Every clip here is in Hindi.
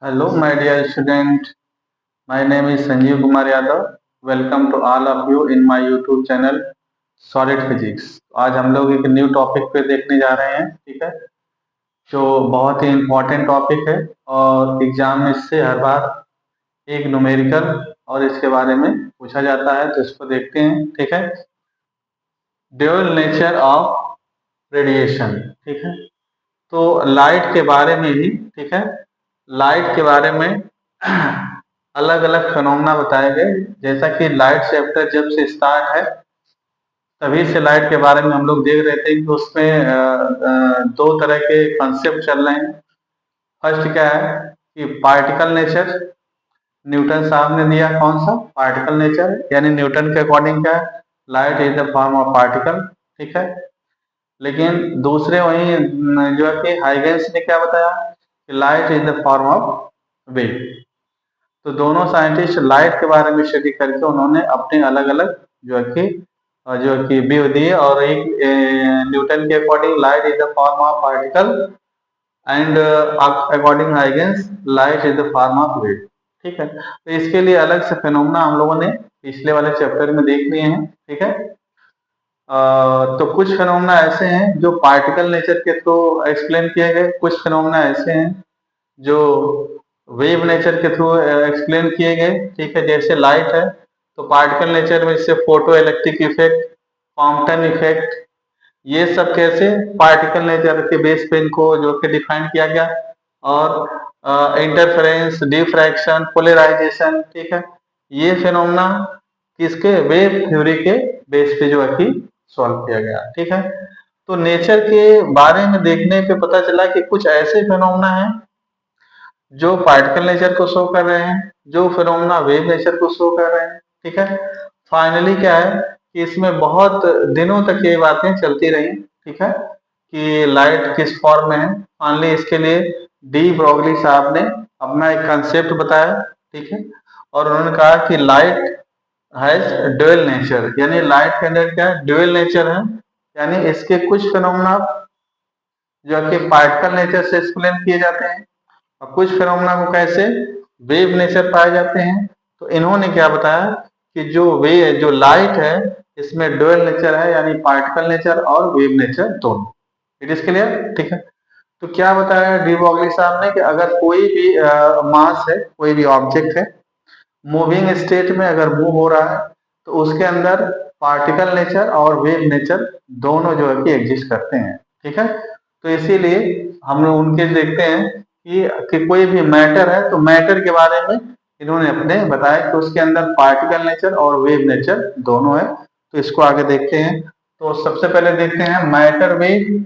Hello, my dear student. My name is Sanjeev Kumar Yadav. Welcome to all of you in my YouTube channel Solid Physics. आज हम लोग एक न्यू टॉपिक पे देखने जा रहे हैं, ठीक है, जो बहुत ही इम्पोर्टेंट टॉपिक है और एग्जाम में इससे हर बार एक न्यूमेरिकल और इसके बारे में पूछा जाता है, तो इसको देखते हैं, ठीक है। ड्यूअल नेचर ऑफ रेडिएशन, ठीक है। तो लाइट के बारे में ही, ठीक है, लाइट के बारे में अलग अलग फिनोमेना बताए गए। जैसा कि लाइट चैप्टर जब से स्टार्ट है तभी से लाइट के बारे में हम लोग देख रहे थे कि उसमें दो तरह के कंसेप्ट चल रहे हैं। फर्स्ट क्या है कि पार्टिकल नेचर, न्यूटन साहब ने दिया कौन सा पार्टिकल नेचर, यानी न्यूटन के अकॉर्डिंग क्या है, light is the form of particle, ठीक है। लेकिन दूसरे वही जो है कि हाइगेंस ने क्या बताया कि light is the form of wave. तो दोनों साइंटिस्ट लाइट के बारे में स्टडी करके उन्होंने अपने अलग अलग जो है कि व्यू दिए। और एक न्यूटन के according light is the form of particle and according Huygens light is the form of wave, ठीक है। तो इसके लिए अलग से फिनोमेना हम लोगों ने पिछले वाले चैप्टर में देख लिए हैं, ठीक है। तो कुछ फिनोमेना ऐसे हैं जो पार्टिकल नेचर के थ्रू एक्सप्लेन किए गए, कुछ फिनोमेना ऐसे हैं जो वेव नेचर के थ्रू एक्सप्लेन किए गए, ठीक है। जैसे लाइट है तो पार्टिकल नेचर में इससे photo electric effect, quantum effect, ये सब कैसे पार्टिकल नेचर के बेस पे इनको जो कि डिफाइन किया गया। और इंटरफेरेंस, डिफ्रैक्शन, पोलराइजेशन, ठीक है, ये फिनोमेना किसके वेव थ्योरी के बेस पे जो है कि सॉल्व किया गया, ठीक है। तो नेचर के बारे में देखने पे पता चला कि कुछ ऐसे फिनोमेना हैं जो पार्टिकल नेचर को शो कर रहे हैं, जो फिनोमेना वेव नेचर को शो कर रहे हैं, ठीक है। फाइनली क्या है कि इसमें बहुत दिनों तक ये बातें चलती रही, ठीक है, कि लाइट किस फॉर्म में है। फाइनली इसके लिए डी ब्रॉगली साहब ने अपना एक कंसेप्ट बताया, ठीक है। और उन्होंने कहा कि लाइट हैज ड्यूअल नेचर, यानी लाइट के अंदर क्या है, ड्यूअल नेचर है। यानी इसके कुछ फिनोमेना जो कि पार्टिकल नेचर से एक्सप्लेन किए जाते हैं और कुछ फिनोमेना को कैसे वेव नेचर पाए जाते हैं। तो इन्होंने क्या बताया कि जो लाइट है इसमें ड्यूअल नेचर है, यानी पार्टिकल नेचर और वेव नेचर दोनों। इट इज क्लियर, ठीक है। तो क्या बताया डी ब्रॉगली साहब ने कि अगर कोई भी मास है, कोई भी ऑब्जेक्ट है, मूविंग स्टेट में अगर मूव हो रहा है तो उसके अंदर पार्टिकल नेचर और वेव नेचर दोनों जो है कि एग्जिस्ट करते हैं, ठीक है। तो इसीलिए हम लोग उनके देखते हैं कि कोई भी मैटर है तो मैटर के बारे में इन्होंने अपने बताया कि उसके अंदर पार्टिकल नेचर और वेव नेचर दोनों है। तो इसको आगे देखते हैं। तो सबसे पहले देखते हैं मैटर वेव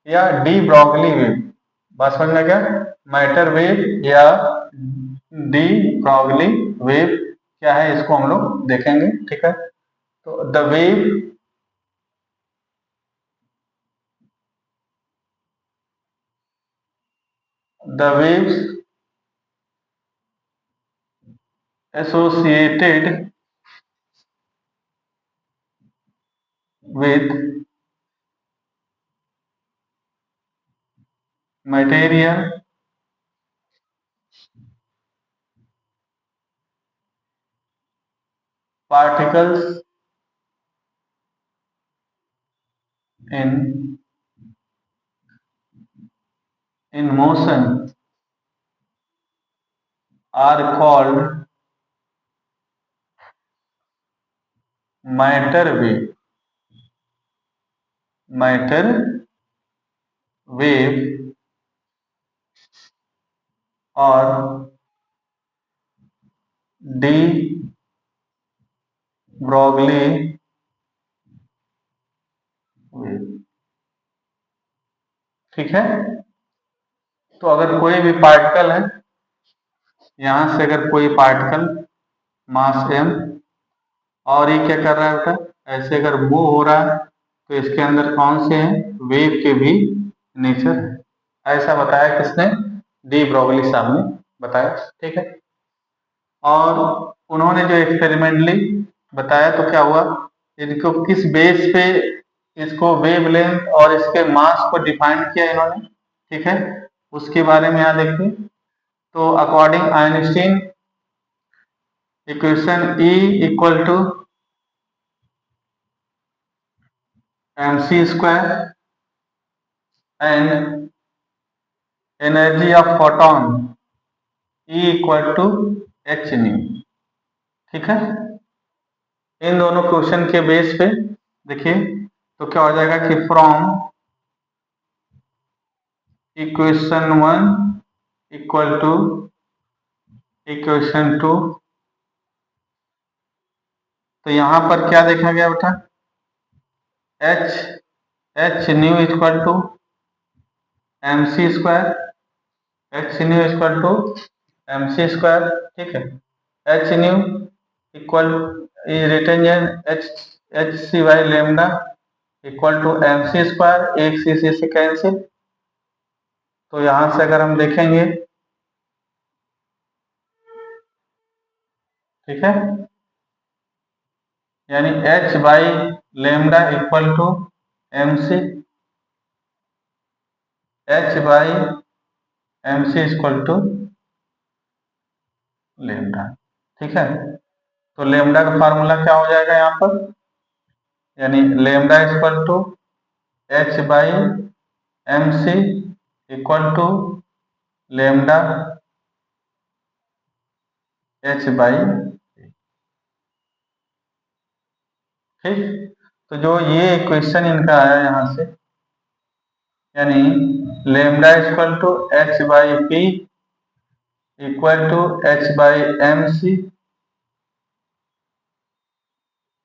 या डी ब्रॉगली वेव। बात समझ में क्या, मैटर वेव या डी ब्रॉगली वेव क्या है, इसको हम लोग देखेंगे, ठीक है। तो the waves associated with material particles in motion are called matter wave, matter wave और डी ब्रॉगली वेव, ठीक है। तो अगर कोई भी पार्टिकल है, यहां से अगर कोई पार्टिकल मास m और ये क्या कर रहा है बेटा, ऐसे अगर मूव हो रहा है तो इसके अंदर कौन से हैं, वेव के भी नेचर है। ऐसा बताया किसने, डी ब्रॉगली साहब ने बताया, ठीक है। और उन्होंने जो एक्सपेरिमेंटली बताया तो क्या हुआ, इनको किस बेस पे इसको वेवलेंथ और इसके मास को डिफाइन किया इन्होंने, ठीक है, उसके बारे में यहाँ देखिए। तो according Einstein equation E equal to mc square and energy of photon E equal to h nu. ठीक है, इन दोनों क्वेश्चन के बेस पे देखिए तो क्या हो जाएगा कि from equation 1 equal to equation 2, तो यहां पर क्या देखा गया बेटा, H nu equal to M C square, H nu equal to M C square. ठीक है, H nu equal return H H C by lambda equal to M C square, एक सी से कैंसिल। तो यहां से अगर हम देखेंगे, ठीक है, यानी H by lambda equal to M C, H by M C equal to lambda. ठीक है, तो लेमडा का फार्मूला क्या हो जाएगा यहाँ पर, यानी lambda equal to H by M C equal to lambda H by. ठीक, तो जो ये इक्वेशन इनका आया यहाँ से, यानी lambda equal to H by P equal to H by M C.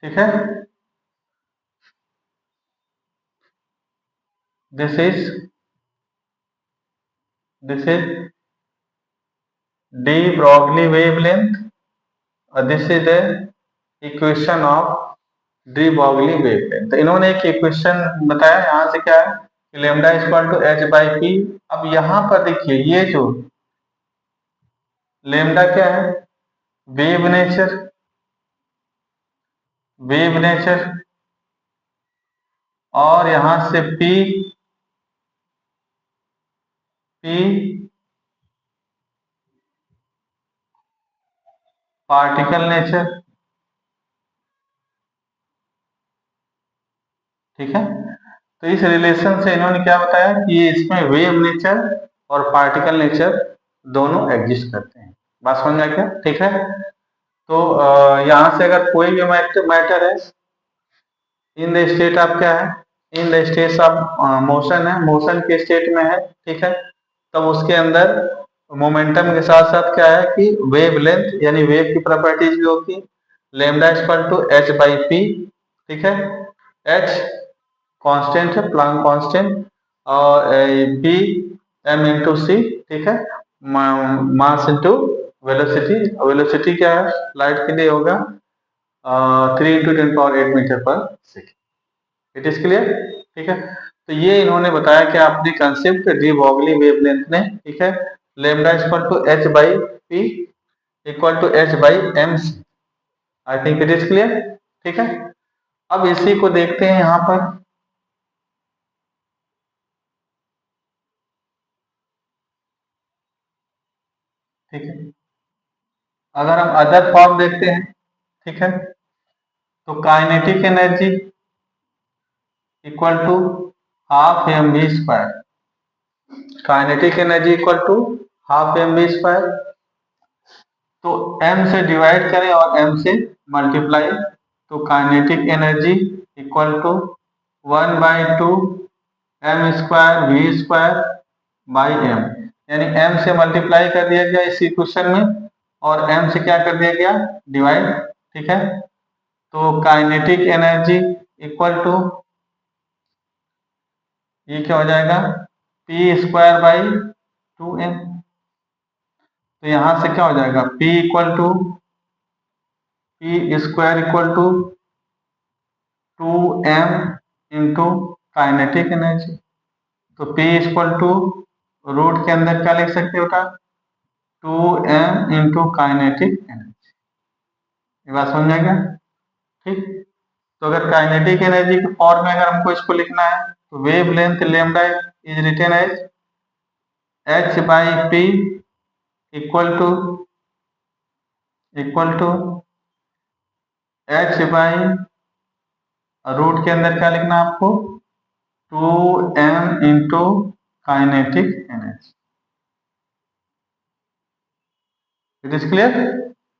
ठीक है, this is de Broglie wavelength और this is the equation of de Broglie wavelength. तो इन्होंने एक इक्वेशन बताया, यहाँ से क्या है कि lambda equal to H by P. अब यहाँ पर देखिए ये जो लेमडा क्या है, वेव नेचर, वेव नेचर, और यहां से पी, पी पार्टिकल नेचर। ठीक है, तो इस रिलेशन से इन्होंने क्या बताया कि ये इसमें वेव नेचर और पार्टिकल नेचर दोनों एग्जिस्ट करते हैं। बात समझ में आ गया? ठीक है, तो यहां से अगर कोई भी मैटर है इन द स्टेट ऑफ क्या है, in the state of motion है, मोशन के स्टेट में है, ठीक है, तब उसके अंदर मोमेंटम के साथ साथ क्या है कि वेव लेंथ यानी वेव की प्रॉपर्टीज भी होती है। Lambda equal to H by P. ठीक है, एच कांस्टेंट है, प्लांक कांस्टेंट, और पी एम इंटू सी। ठीक है, मास इंटू वेलोसिटी। वेलोसिटी क्या है लाइट के लिए होगा 3 × 10⁻⁸ मीटर पर सेकेंड। It is clear? ठीक है, तो ये इन्होंने बताया कि आपने कंसेप्ट डी ब्रॉगली वेवलेंथ ने। ठीक है, lambda equal to H by P equal to H by M C. I think it is clear. ठीक है, अब इसी को देखते हैं यहां पर। ठीक है, अगर हम अदर फॉर्म देखते हैं, ठीक है, तो kinetic energy equal to half M B square, kinetic energy equal to half M B square. तो m से डिवाइड करें और m से मल्टीप्लाई, तो kinetic energy equal to 1/2 M square V square by M, यानी m से मल्टीप्लाई कर दिया गया इस इक्वेशन में और m से क्या कर दिया गया डिवाइड। ठीक है, तो काइनेटिक एनर्जी इक्वल टू ये क्या हो जाएगा पी स्क्वायर बाई 2m। तो यहां से क्या हो जाएगा p equal to P square equal to 2m into kinetic energy. तो p इक्वल टू रूट के अंदर क्या लिख सकते हो बेटा 2m इंटू काइनेटिक एनर्जी। ये बात समझ आएगा? ठीक, तो अगर काइनेटिक एनर्जी के फॉर्म में अगर हमको इसको लिखना है तो wavelength lambda is written as h by P equal to h/रूट के अंदर क्या लिखना है आपको, 2m into kinetic energy. It is clear,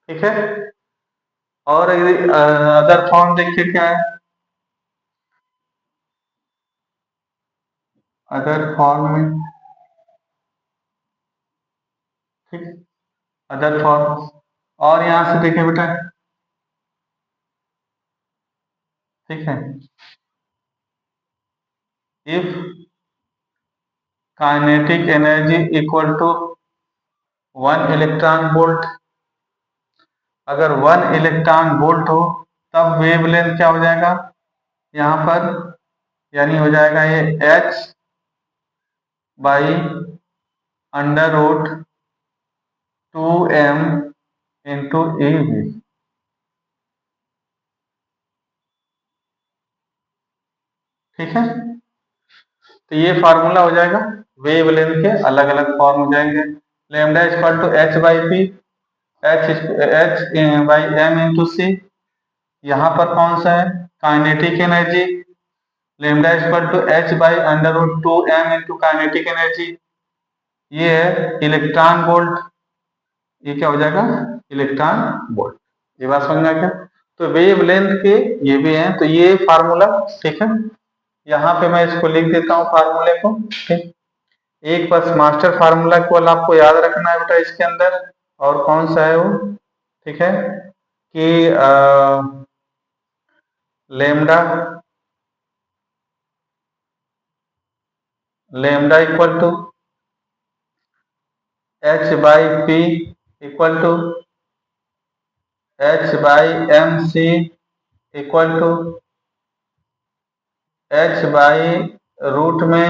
ठीक है। और अदर फॉर्म देखिए क्या है, अदर फॉर्म में, ठीक, अदर फॉर्म। और यहां से देखिए बेटा, ठीक है, if kinetic energy equal to 1 electron volt, अगर 1 इलेक्ट्रॉन वोल्ट हो तब वेवलेंथ क्या हो जाएगा यहाँ पर, यानी हो जाएगा ये h/√2m इंटू eV। ठीक है, तो ये फार्मूला हो जाएगा, वेवलेंथ के अलग अलग फॉर्म हो जाएंगे। Lambda equal to h/p, h/m into C, यहाँ पर कौन सा है, kinetic energy, lambda equal to h/√2m into kinetic energy, ये है इलेक्ट्रॉन वोल्ट, ये क्या हो जाएगा, इलेक्ट्रॉन वोल्ट। ये बात समझ में आ गया। तो वेवलेंथ के ये भी हैं, तो ये फार्मूला, ठीक है, यहाँ पे मैं इसको लिख देता हूँ फार्मूले को, ठीक। एक बस मास्टर फार्मूला को आपको याद रखना है बेटा इसके अंदर, और कौन सा है वो, ठीक है, कि lambda lambda equal to h/p equal to h/mc equal to h/रूट में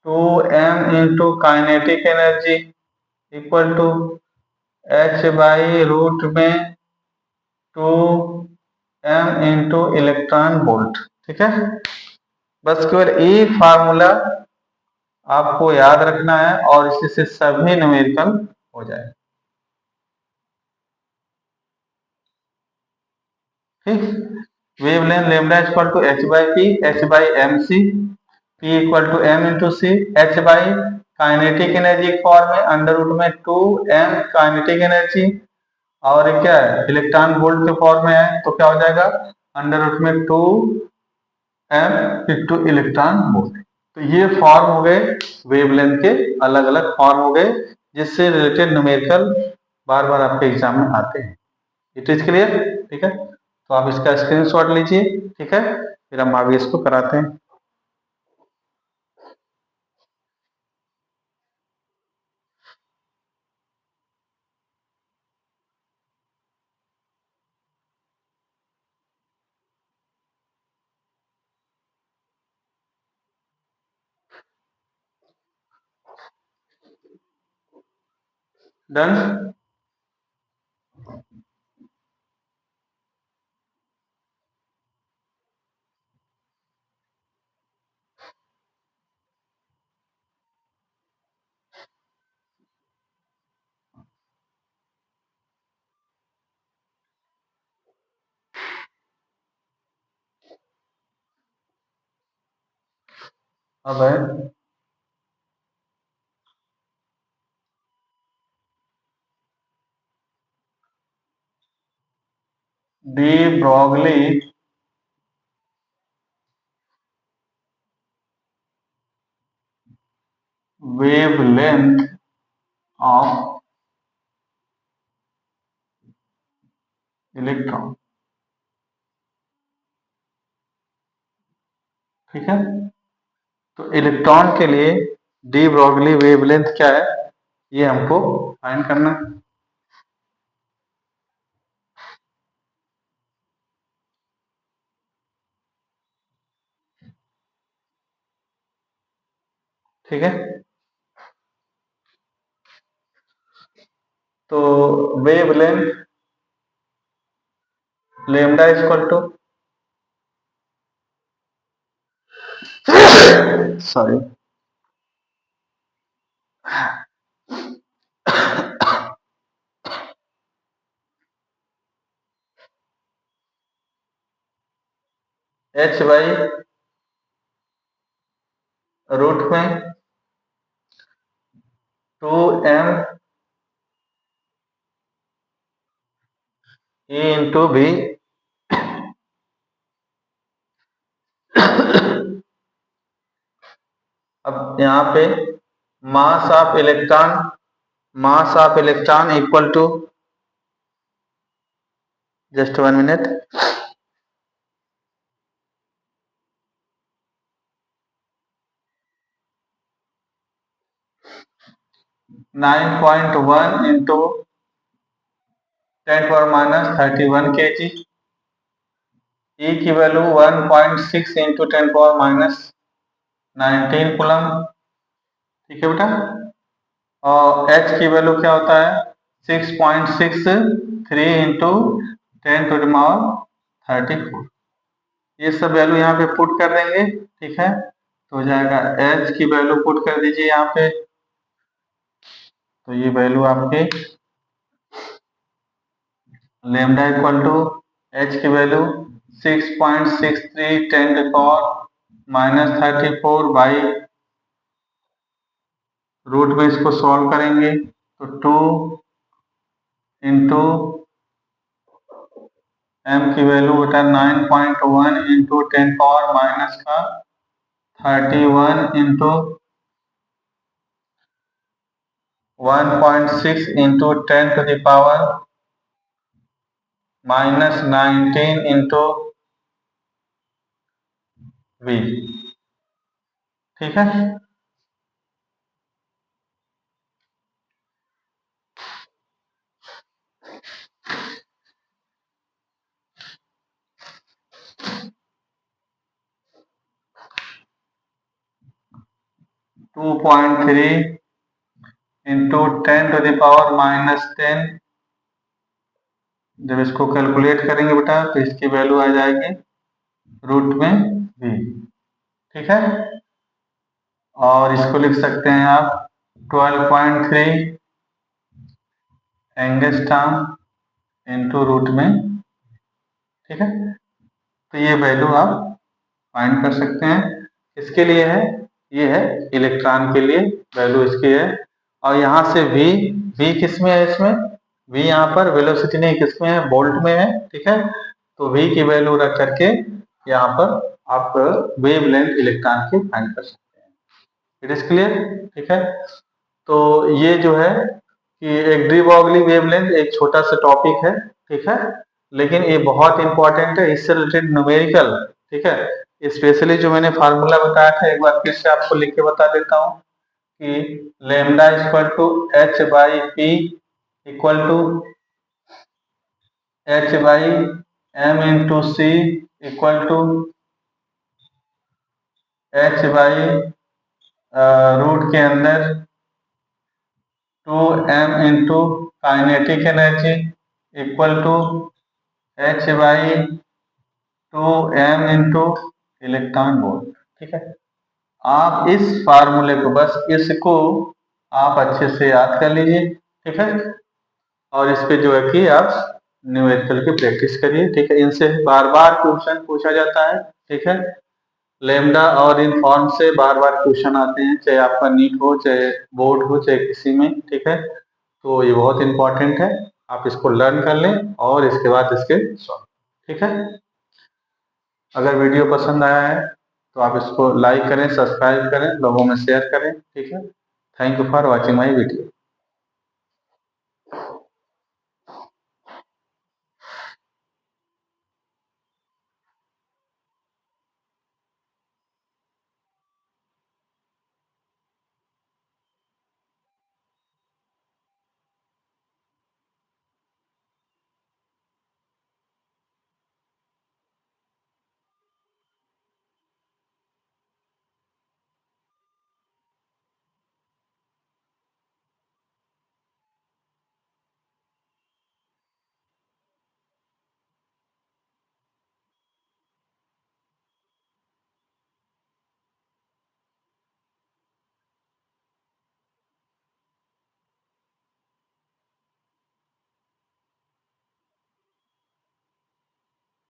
2m into kinetic energy equal to h/रूट में 2m इंटू इलेक्ट्रॉन वोल्ट। ठीक है, बस केवल एक फार्मूला आपको याद रखना है और इसी से सभी न्यूमेरिकल हो जाए। ठीक, wavelength lambda equal to h/p, h/mc, p equal to m into C, h by kinetic energy form में अंडर रूट में 2m काइनेटिक एनर्जी, और क्या है, इलेक्ट्रॉन वोल्ट के फॉर्म में है, तो क्या हो जाएगा, अंडर रूट में 2m इंटू इलेक्ट्रॉन वोल्ट। तो ये फॉर्म हो गए वेवलेंथ के, अलग अलग फॉर्म हो गए, जिससे रिलेटेड न्यूमेरिकल बार बार आपके एग्जाम में आते हैं। इट इज क्लियर, ठीक है, तो आप इसका स्क्रीनशॉट लीजिए, ठीक है, फिर हम आगे इसको कराते हैं। डन, अब है D Broglie wavelength of electron. ठीक है, तो इलेक्ट्रॉन के लिए डी ब्रॉगली वेवलेंथ क्या है, ये हमको फाइंड करना है। ठीक है, तो wavelength lambda equal to, sorry, h by root में 2m e इंटू v। अब यहाँ पे mass of electron equal to, just 1 minute, 9.1 into 10⁻³ kg। E की वैल्यू 1.6 इंटू 10⁻19 कूलम। ठीक है बेटा। और H की वैल्यू क्या होता है 6.63 इंटू 10⁻34। ये सब वैल्यू यहाँ पे पुट कर देंगे। ठीक है, तो हो जाएगा H की वैल्यू पुट कर दीजिए यहाँ पे। तो ये वैल्यू आपके लेमडा इक्वल टू H की वैल्यू 6.63 10⁻34 बाई रूट में इसको सॉल्व करेंगे तो 2 इंटू m की वैल्यू बेटा 9.1 into 10⁻31 into 1.6 into 10⁻19 into v। ठीक है, 2.3 इंटू 10⁻10। जब इसको कैलकुलेट करेंगे बेटा तो इसकी वैल्यू आ जाएगी रूट में v। ठीक है, और इसको लिख सकते हैं आप 12.3 एंगस्ट्रॉम इंटू रूट में। ठीक है, तो ये वैल्यू आप फाइंड कर सकते हैं। इसके लिए है, ये है इलेक्ट्रॉन के लिए वैल्यू इसकी है। और यहाँ से v किस में है, इसमें v यहाँ पर वेलोसिटी नहीं, किस में है, वोल्ट में है। ठीक है, तो v की वैल्यू रख करके यहाँ पर आप वेवलेंथ इलेक्ट्रॉन की फाइंड कर सकते हैं। It is clear. ठीक है, तो ये जो है कि एक डी ब्रॉगली वेवलेंथ एक छोटा सा टॉपिक है। ठीक है, लेकिन ये बहुत इंपॉर्टेंट है, इससे रिलेटेड न्यूमेरिकल। ठीक है, स्पेशली जो मैंने फार्मूला बताया था एक बार फिर से आपको लिख के बता देता हूँ कि lambda equal to h by P equal to h by m into C equal to h by root के अंदर 2m into kinetic energy equal to h by 2m into electron volt. ठीक है, आप इस फार्मूले को, बस इसको आप अच्छे से याद कर लीजिए। ठीक है, और इस पे जो है कि आप न्यूमेरिकल की प्रैक्टिस करिए। ठीक है, इनसे बार बार क्वेश्चन पूछा जाता है। ठीक है, लेमडा और इन फॉर्म से बार बार क्वेश्चन आते हैं, चाहे आपका नीट हो, चाहे बोर्ड हो, चाहे किसी में। ठीक है, तो ये बहुत इंपॉर्टेंट है, आप इसको लर्न कर लें और इसके बाद इसके सॉल्व। ठीक है, अगर वीडियो पसंद आया है तो आप इसको लाइक करें, सब्सक्राइब करें, लोगों में शेयर करें। ठीक है, thank you for watching my video.